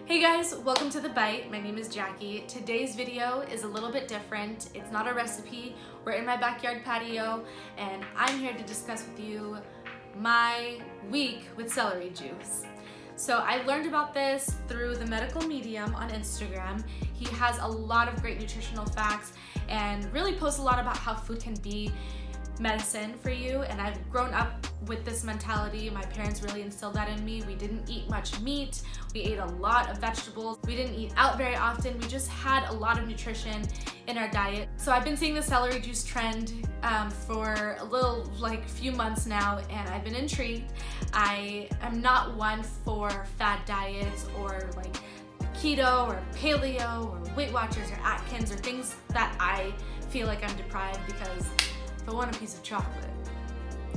Hey guys, welcome to The Bite. My name is Jackie. Today's video is a little bit different. It's not a recipe. We're in my backyard patio and I'm here to discuss with you my week with celery juice. So I learned about this through the medical medium on Instagram. He has a lot of great nutritional facts and really posts a lot about how food can be medicine for you, and I've grown up with this mentality. My parents really instilled that in me. We didn't eat much meat, we ate a lot of vegetables, we didn't eat out very often, we just had a lot of nutrition in our diet. So I've been seeing the celery juice trend for a little few months now, and I've been intrigued. I am not one for fad diets or keto or paleo or Weight Watchers or Atkins or things that I feel like I'm deprived, because if I want a piece of chocolate,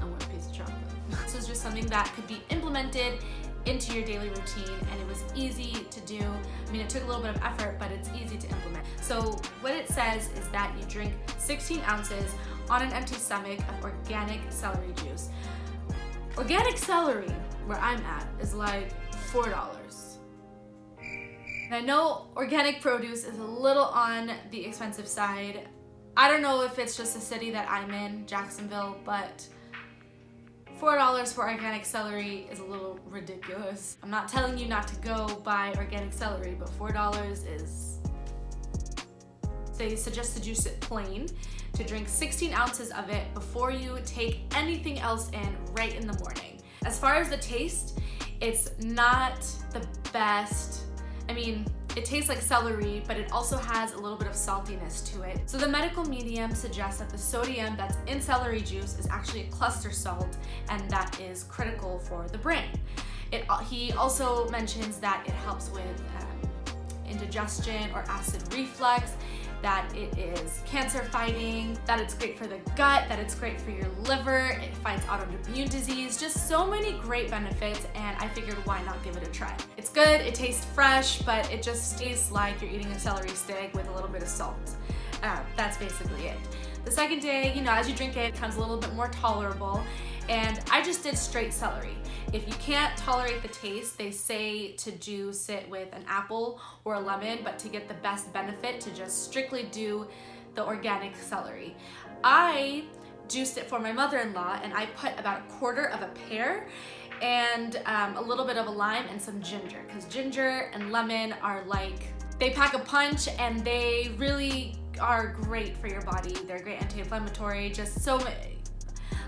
I want a piece of chocolate. This is just something that could be implemented into your daily routine, and it was easy to do. I mean, it took a little bit of effort, but it's easy to implement. So what it says is that you drink 16 ounces on an empty stomach of organic celery juice. Organic celery, where I'm at, is like $4. And I know organic produce is a little on the expensive side. I don't know if it's just the city that I'm in, Jacksonville, but $4 for organic celery is a little ridiculous. I'm not telling you not to go buy organic celery, but $4 is... They suggest to juice it plain, to drink 16 ounces of it before you take anything else in right in the morning. As far as the taste, it's not the best. I mean, it tastes like celery, but it also has a little bit of saltiness to it. So the medical medium suggests that the sodium that's in celery juice is actually a cluster salt, and that is critical for the brain. He also mentions that it helps with indigestion or acid reflux, that it is cancer fighting, that it's great for the gut, that it's great for your liver, it fights autoimmune disease, just so many great benefits, and I figured why not give it a try. It's good, it tastes fresh, but it just tastes like you're eating a celery stick with a little bit of salt. That's basically it. The second day, as you drink it, it becomes a little bit more tolerable, and I just did straight celery. If you can't tolerate the taste, they say to juice it with an apple or a lemon, but to get the best benefit, to just strictly do the organic celery. I juiced it for my mother-in-law, and I put about a quarter of a pear and a little bit of a lime and some ginger, because ginger and lemon are they pack a punch, and they really are great for your body. They're great anti-inflammatory, just so many.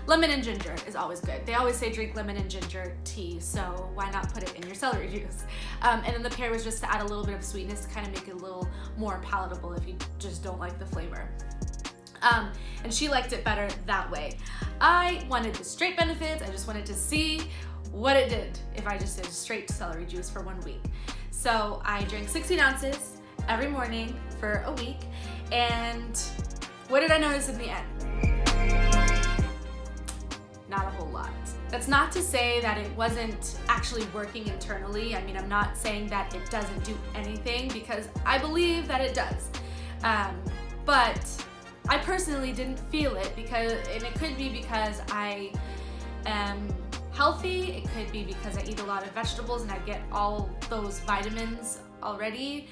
Lemon and ginger is always good. They always say drink lemon and ginger tea, so why not put it in your celery juice? And then the pear was just to add a little bit of sweetness to kind of make it a little more palatable if you just don't like the flavor. And she liked it better that way. I wanted the straight benefits. I just wanted to see what it did if I just did straight celery juice for 1 week. So I drank 16 ounces every morning for a week, and what did I notice in the end? Not a whole lot. That's not to say that it wasn't actually working internally. I mean, I'm not saying that it doesn't do anything, because I believe that it does. But I personally didn't feel it, and it could be because I am healthy, it could be because I eat a lot of vegetables and I get all those vitamins already.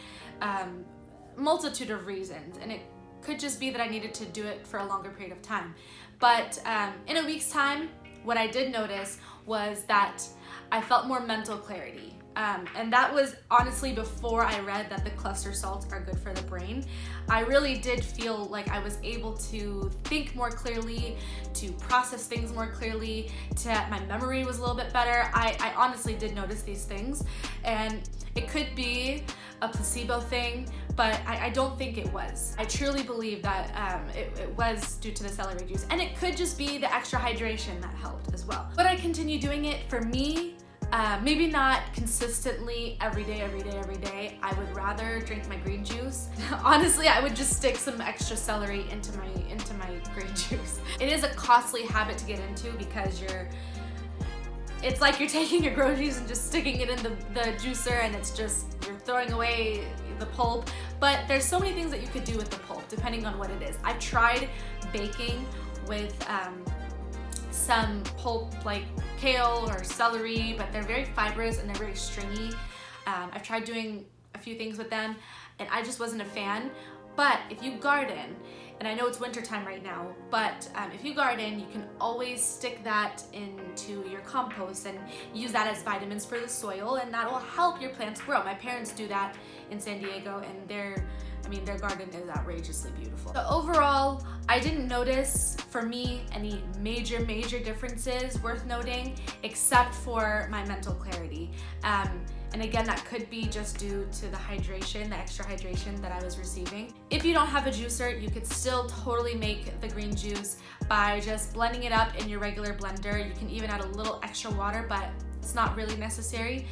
Multitude of reasons, and it could just be that I needed to do it for a longer period of time. But in a week's time, what I did notice was that I felt more mental clarity. And that was honestly before I read that the cluster salts are good for the brain. I really did feel like I was able to think more clearly, to process things more clearly, my memory was a little bit better. I honestly did notice these things, and it could be a placebo thing, but I don't think it was. I truly believe that it was due to the celery juice, and it could just be the extra hydration that helped as well. But I continue doing it. For me, maybe not consistently every day. I would rather drink my green juice. Honestly, I would just stick some extra celery into my green juice. It is a costly habit to get into, because it's like you're taking your groceries and just sticking it in the juicer, and you're throwing away the pulp. But there's so many things that you could do with the pulp depending on what it is. I've tried baking with some pulp like kale or celery, but they're very fibrous and they're very stringy. I've tried doing a few things with them and I just wasn't a fan. But if you garden, and I know it's winter time right now, but if you garden, you can always stick that into your compost and use that as vitamins for the soil, and that will help your plants grow. My parents do that in San Diego, and their garden is outrageously beautiful. So overall, I didn't notice, for me, any major differences worth noting, except for my mental clarity. And again, that could be just due to the hydration, the extra hydration that I was receiving. If you don't have a juicer, you could still totally make the green juice by just blending it up in your regular blender. You can even add a little extra water, but it's not really necessary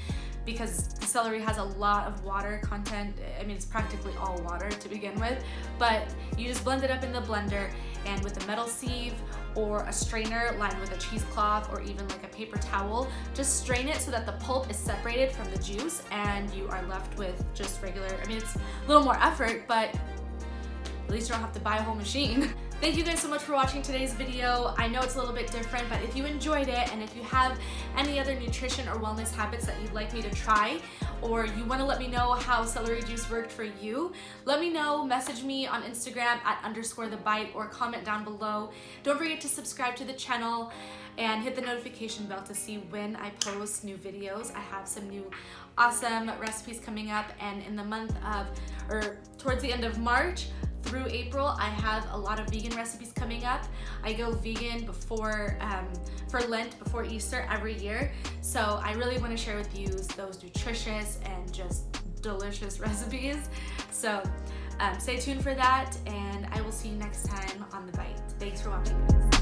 because the celery has a lot of water content. I mean, it's practically all water to begin with, but you just blend it up in the blender, and with a metal sieve or a strainer lined with a cheesecloth or even like a paper towel, just strain it so that the pulp is separated from the juice and you are left with just regular, I mean, it's a little more effort, but at least you don't have to buy a whole machine. Thank you guys so much for watching today's video. I know it's a little bit different, but if you enjoyed it and if you have any other nutrition or wellness habits that you'd like me to try, or you want to let me know how celery juice worked for you, let me know. Message me on Instagram at _thebite or comment down below. Don't forget to subscribe to the channel and hit the notification bell to see when I post new videos. I have some new awesome recipes coming up, and in the month of, or towards the end of March through April, I have a lot of vegan recipes coming up. I go vegan before for Lent, before Easter every year. So I really want to share with you those nutritious and just delicious recipes. So stay tuned for that, and I will see you next time on The Bite. Thanks for watching, guys.